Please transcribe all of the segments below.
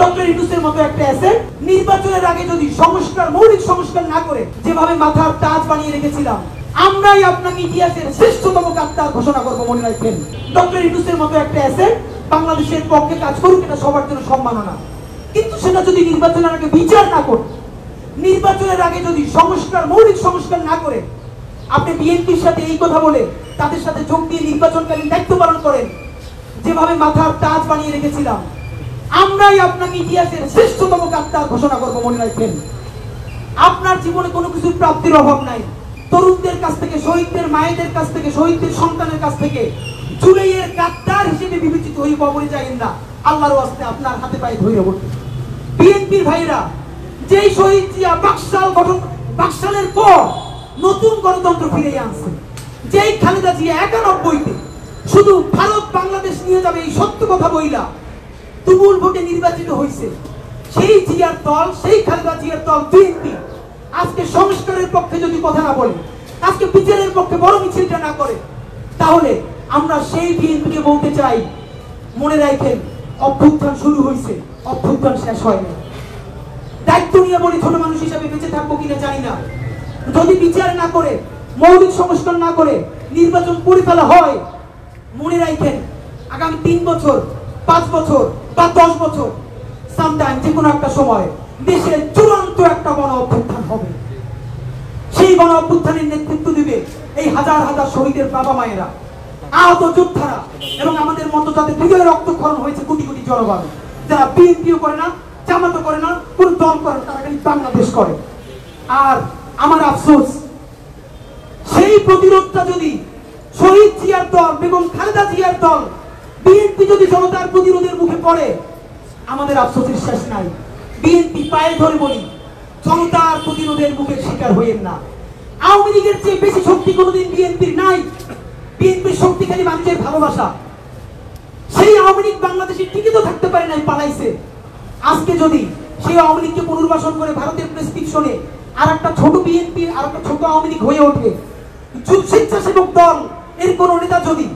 Doctor ইউনূসের মতো একটা asset নির্বাচনের আগে যদি মৌলিক সংস্কার না করে যেভাবে মাথার তাজ বানিয়ে রেখেছিলাম, আমরাই আপনাকে ইতিহাসের শ্রেষ্ঠতম গাদ্দার ঘোষণা করবো, মনে রাখবেন। ডক্টর ইউনূসের মতো একটা অ্যাসেট বাংলাদেশের পক্ষে কাজ করুক, এটা সবার জন্য সম্মাননা। কিন্তু সেটা যদি নির্বাচনের আগে বিচার না করে, নির্বাচনের আগে যদি মৌলিক সংস্কার না করে আপনি বিএনপির সাথে এই কথা বলে তাদের সাথে যোগ দিয়ে নির্বাচনকালীন দায়িত্ব পালন করেন, যেভাবে মাথার তাজ বানিয়ে রেখেছিলাম, আমরাই আপনাকে ইতিহাসের শ্রেষ্ঠতম গাদ্দার ঘোষণা করবো, মনে রাখবেন। আপনার জীবনে কোনো কিছুর প্রাপ্তির অভাব নাই। তরুণদের কাছ থেকে, শহীদদের মায়েদের কাছ থেকে, শহীদদের সন্তানের কাছ থেকে জুলাইয়ের গাদ্দার হিসেবে বিবেচিত হয়ে কবরে যাইেন না। আল্লাহর ওয়াস্তে আপনার হাতে পায়ে ধরে বলতে। বিএনপির ভাইরা যেই শহীদ জিয়া বাকশালের পর নতুন গণতন্ত্র ফিরে আনছে, যেই খালেদা জিয়া 91-তে শুধু ভারত বাংলাদেশ নিয়ে যাবে এই সত্য কথা বইলা তুমুল ভোটে নির্বাচিত হয়েছে, সেই জিয়ার দল, সেই খালেদা জিয়ার দল বিএনপি আজকে সংস্কারের পক্ষে যদি কথা না বলে, আজকে বিচারের পক্ষে বড় মিছিলটা না করে, তাহলে আমরা সেই বিএনপিকে বলতে চাই, মনে রাখেন, অভ্যুত্থান শুরু হয়েছে, অভ্যুত্থান শেষ হয়নি। দায়িত্ব নিয়ে বলি, ছোট মানুষ হিসাবে বেঁচে থাকবো কিনা জানি না। যদি বিচার না করে, মৌলিক সংস্কার না করে নির্বাচন করে ফেলা হয়, মনে রাখেন, আগামী 3 বছর, 5 বছর বা 10 বছর, সামটাইম যে কোনো একটা সময় দেশের চূড়ান্ত একটা গণ অভ্যুত্থান হবে। সেই গণ অভ্যুত্থানের নেতৃত্ব দিবে এই হাজার হাজার শহীদের বাবা মায়েরা, আহত যোদ্ধারা, এবং আমাদের মতো যাদের হৃদয়ে রক্তক্ষরণ হয়েছে কোটি কোটি জনগণ, যারা বিএনপিও করে না, জামাতও করে না, কোন দল করে না, তারা খালি বাংলাদেশ করে। আর আমার আফসোস, সেই প্রতিরোধটা যদি শহীদ জিয়ার দল, বেগম খালেদা জিয়ার দল, বিএনপি যদি জনতার প্রতিরোধের মুখে পড়ে, আমাদের আফসোসের শেষ নাই। বিএনপি পায়ে ধরে বলি, জনতার প্রতিরোধের মুখে শিকার হইেন না। আওয়ামী লীগের চেয়ে বেশি শক্তি কোনোদিন বিএনপির নাই। বিএনপির শক্তি খালি মানুষের ভালোবাসা। সেই আওয়ামী লীগ বাংলাদেশে টিকে তো থাকতে পারে নাই, পালাইছে। আজকে যদি সেই আওয়ামী লীগকে পুনর্বাসন করে ভারতের প্রেসক্রিপশনে আর একটা ছোট বিএনপি, আর একটা ছোট আওয়ামী লীগ হয়ে ওঠে, স্বেচ্ছাসেবক দল এর কোন নেতা যদি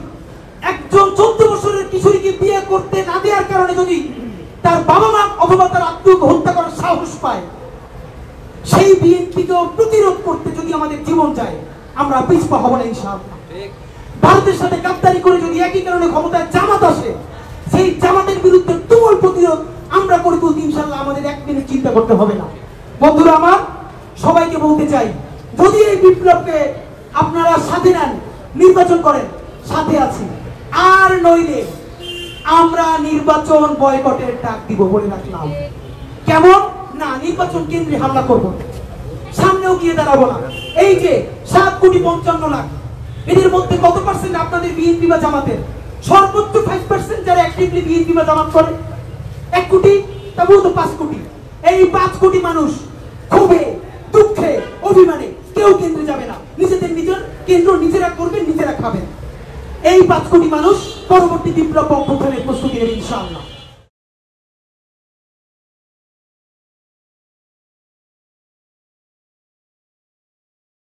একজন 14 বছরের কিশোরীকে বিয়ে করতে না দেওয়ার কারণে যদি তার বাবা মা অথবা তার আত্মীয়কে হত্যা করার সাহস পায়, সেই বিএনপিকেও প্রতিরোধ করতে যদি আমাদের জীবন যায়, আমরা পিছপা হব না ইনশাআল্লাহ। ভারতের সাথে গাদ্দারি করে যদি একই কারণে ক্ষমতায় জামাত আসে, সেই জামাতের বিরুদ্ধে তুমুল প্রতিরোধ আমরা করে তুলতে ইনশাআল্লাহ আমাদের 1 মিনিট চিন্তা করতে হবে না। বন্ধুরা আমার, সবাইকে বলতে চাই, যদি এই বিপ্লবকে আপনারা সাথে নেন, নির্বাচন করেন, সাথে আছি। আর নইলে আমরা নির্বাচন বয়কটের ডাক দিব, বলে রাখলাম। কেমন না, নির্বাচন কেন্দ্রে হামলা করব, সামনেও গিয়ে দাঁড়াবো না। এই যে 7,55,00,000, এদের মধ্যে কত পার্সেন্ট আপনাদের বিএনপি বা জামাতের? সর্বোচ্চ 5% যারা অ্যাক্টিভলি বিএনপি বা জামাত করে। 1 কোটি, তবুও তো 5 কোটি। এই 5 কোটি মানুষ ক্ষোভে, দুঃখে, অভিমানে কেউ কেন্দ্রে যাবে না। নিজের কেন্দ্র নিজেরা করবেন, নিজেরা খাবেন। এই 5 কোটি মানুষ পরবর্তী বিপ্লব অভ্যুত্থানের প্রস্তুতি নেবে ইনশাআল্লাহ।